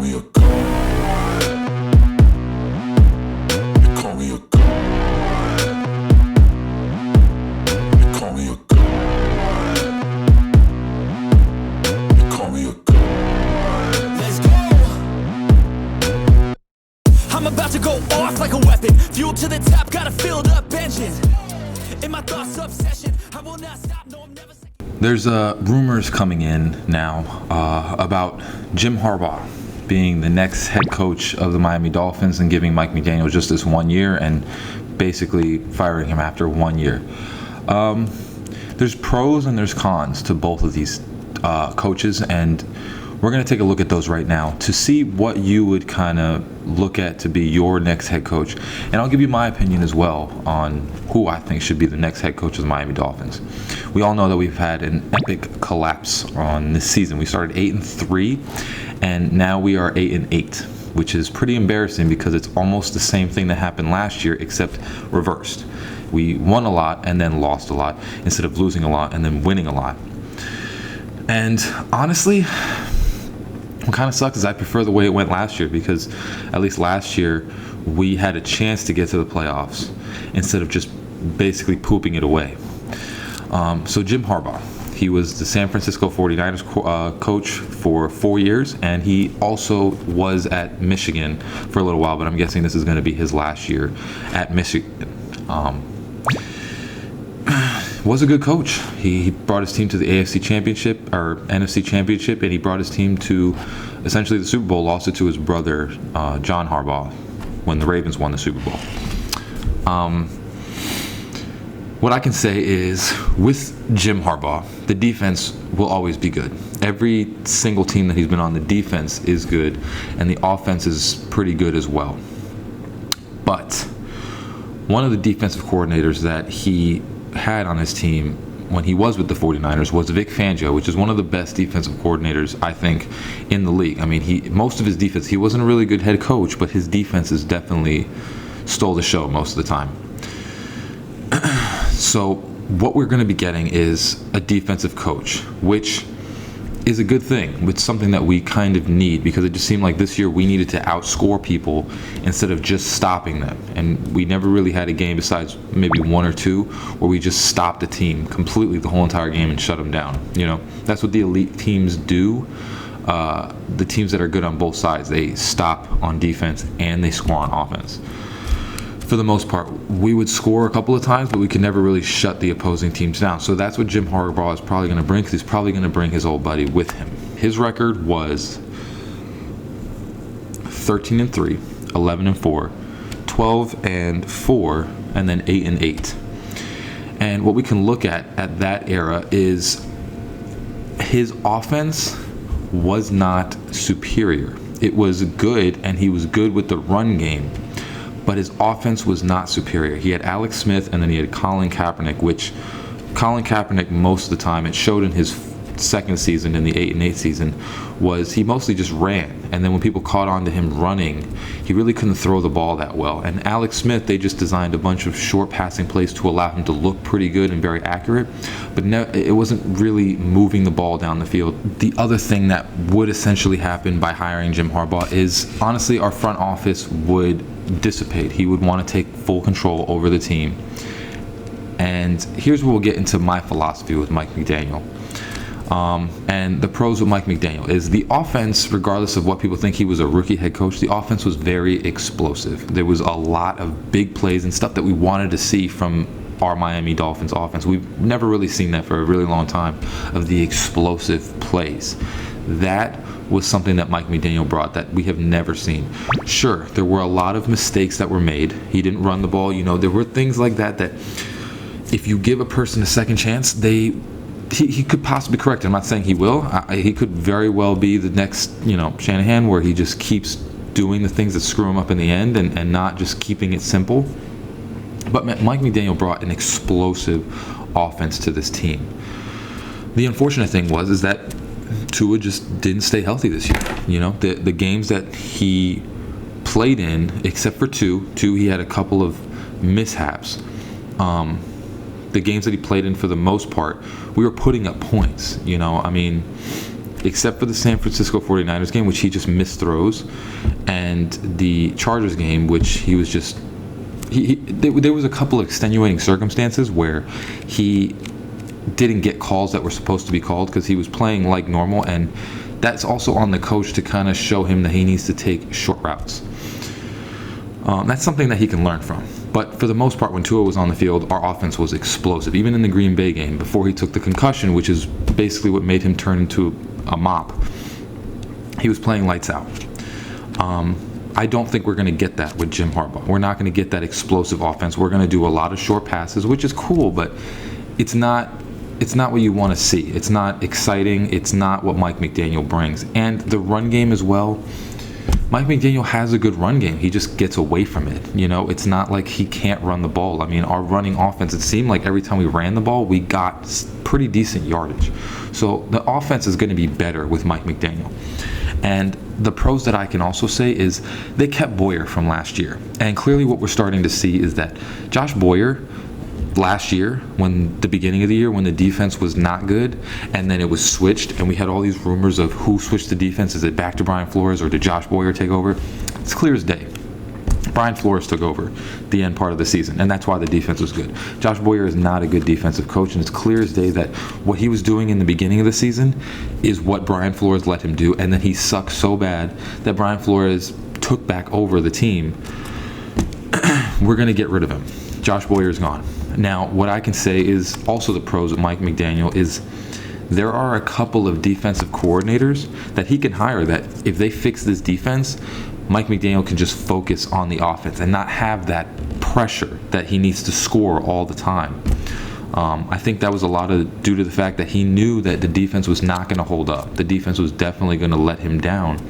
call me a god. They call me a god. They call me a god. They call me a god. Let's go. I'm about to go off like a weapon. Fuel to the top, got a filled up engine. In my thoughts obsession, I will not stop, no I'm never second. There's rumors coming in now about Jim Harbaugh being the next head coach of the Miami Dolphins and giving Mike McDaniel just this 1 year and basically firing him after 1 year. There's pros and there's cons to both of these coaches, and we're going to take a look at those right now to see what you would kind of look at to be your next head coach. And I'll give you my opinion as well on who I think should be the next head coach of the Miami Dolphins. We all know that we've had an epic collapse on this season. We started 8-3, and now we are 8-8, which is pretty embarrassing because it's almost the same thing that happened last year, except reversed. We won a lot and then lost a lot, instead of losing a lot and then winning a lot. And honestly, what kind of sucks is I prefer the way it went last year, because at least last year we had a chance to get to the playoffs instead of just basically pooping it away. So Jim Harbaugh, he was the San Francisco 49ers coach for 4 years, and he also was at Michigan for a little while, but I'm guessing this is going to be his last year at Michigan. Was a good coach. He brought his team to the AFC Championship or NFC Championship, and he brought his team to essentially the Super Bowl. Lost it to his brother, John Harbaugh, when the Ravens won the Super Bowl. What I can say is, with Jim Harbaugh, the defense will always be good. Every single team that he's been on, the defense is good, and the offense is pretty good as well. But one of the defensive coordinators that he had on his team when he was with the 49ers was Vic Fangio, which is one of the best defensive coordinators, I think, in the league. I mean, most of his defense, he wasn't a really good head coach, but his defenses definitely stole the show most of the time. So what we're going to be getting is a defensive coach, which is a good thing. It's something that we kind of need, because it just seemed like this year we needed to outscore people instead of just stopping them. And we never really had a game, besides maybe one or two, where we just stopped the team completely the whole entire game and shut them down. You know, that's what the elite teams do. The teams that are good on both sides, they stop on defense and they score on offense. For the most part, we would score a couple of times, but we could never really shut the opposing teams down. So that's what Jim Harbaugh is probably going to bring, because he's probably going to bring his old buddy with him. His record was 13-3, 11-4, 12-4, and then 8-8. And what we can look at that era is his offense was not superior. It was good, and he was good with the run game, but his offense was not superior. He had Alex Smith, and then he had Colin Kaepernick, which Colin Kaepernick, most of the time, it showed in his second season, in the 8-8 season, was he mostly just ran. And then when people caught on to him running, he really couldn't throw the ball that well. And Alex Smith, they just designed a bunch of short passing plays to allow him to look pretty good and very accurate, but it wasn't really moving the ball down the field. The other thing that would essentially happen by hiring Jim Harbaugh is, honestly, our front office would dissipate. He would want to take full control over the team. And here's where we'll get into my philosophy with Mike McDaniel. And the pros with Mike McDaniel is the offense, regardless of what people think, he was a rookie head coach, the offense was very explosive. There was a lot of big plays and stuff that we wanted to see from our Miami Dolphins offense. We've never really seen that for a really long time, of the explosive plays. That was something that Mike McDaniel brought that we have never seen. Sure, there were a lot of mistakes that were made. He didn't run the ball. You know, there were things like that if you give a person a second chance, he could possibly correct it. I'm not saying he will. He could very well be the next, Shanahan, where he just keeps doing the things that screw him up in the end and not just keeping it simple. But Mike McDaniel brought an explosive offense to this team. The unfortunate thing is that Tua just didn't stay healthy this year. The games that he played in, except for two, he had a couple of mishaps. The games that he played in, for the most part, we were putting up points. except for the San Francisco 49ers game, which he just missed throws, and the Chargers game, which he was just there was a couple of extenuating circumstances where he didn't get calls that were supposed to be called because he was playing like normal, and that's also on the coach to kind of show him that he needs to take short routes. That's something that he can learn from. But for the most part, when Tua was on the field, our offense was explosive. Even in the Green Bay game, before he took the concussion, which is basically what made him turn into a mop, he was playing lights out. I don't think we're going to get that with Jim Harbaugh. We're not going to get that explosive offense. We're going to do a lot of short passes, which is cool, but it's not what you want to see. It's not exciting. It's not what Mike McDaniel brings. And the run game as well. Mike McDaniel has a good run game. He just gets away from it. It's not like he can't run the ball. I mean, our running offense, it seemed like every time we ran the ball, we got pretty decent yardage. So the offense is going to be better with Mike McDaniel. And the pros that I can also say is they kept Boyer from last year. And clearly what we're starting to see is that Josh Boyer, last year, when the beginning of the year, when the defense was not good, and then it was switched, and we had all these rumors of who switched the defense. Is it back to Brian Flores, or did Josh Boyer take over? It's clear as day. Brian Flores took over the end part of the season, and that's why the defense was good. Josh Boyer is not a good defensive coach, and it's clear as day that what he was doing in the beginning of the season is what Brian Flores let him do, and then he sucked so bad that Brian Flores took back over the team. We're going to get rid of him. Josh Boyer's gone. Now, what I can say is also the pros of Mike McDaniel is there are a couple of defensive coordinators that he can hire that if they fix this defense, Mike McDaniel can just focus on the offense and not have that pressure that he needs to score all the time. I think that was a lot of due to the fact that he knew that the defense was not going to hold up. The defense was definitely going to let him down.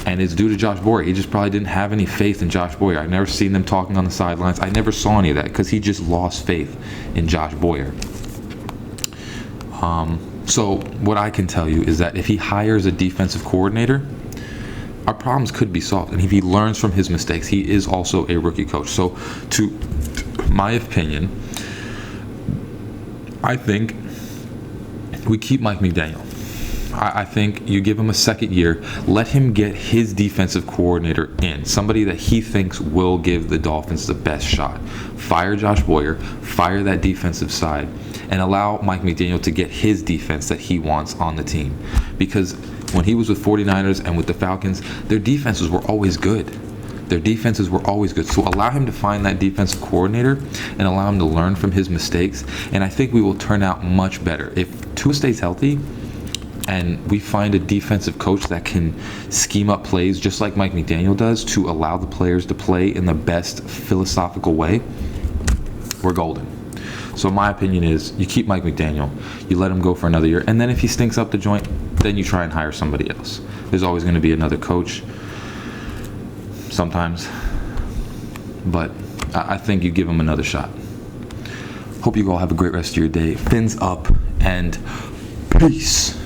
And it's due to Josh Boyer. He just probably didn't have any faith in Josh Boyer. I've never seen them talking on the sidelines. I never saw any of that because he just lost faith in Josh Boyer. So what I can tell you is that if he hires a defensive coordinator, our problems could be solved. And if he learns from his mistakes, he is also a rookie coach. So to my opinion, I think we keep Mike McDaniel. I think you give him a second year, let him get his defensive coordinator in, somebody that he thinks will give the Dolphins the best shot. Fire Josh Boyer, fire that defensive side, and allow Mike McDaniel to get his defense that he wants on the team. Because when he was with 49ers and with the Falcons, their defenses were always good. So allow him to find that defensive coordinator and allow him to learn from his mistakes. And I think we will turn out much better. If Tua stays healthy, and we find a defensive coach that can scheme up plays just like Mike McDaniel does to allow the players to play in the best philosophical way, we're golden. So my opinion is you keep Mike McDaniel, you let him go for another year, and then if he stinks up the joint, then you try and hire somebody else. There's always going to be another coach sometimes, but I think you give him another shot. Hope you all have a great rest of your day. Fins up and peace.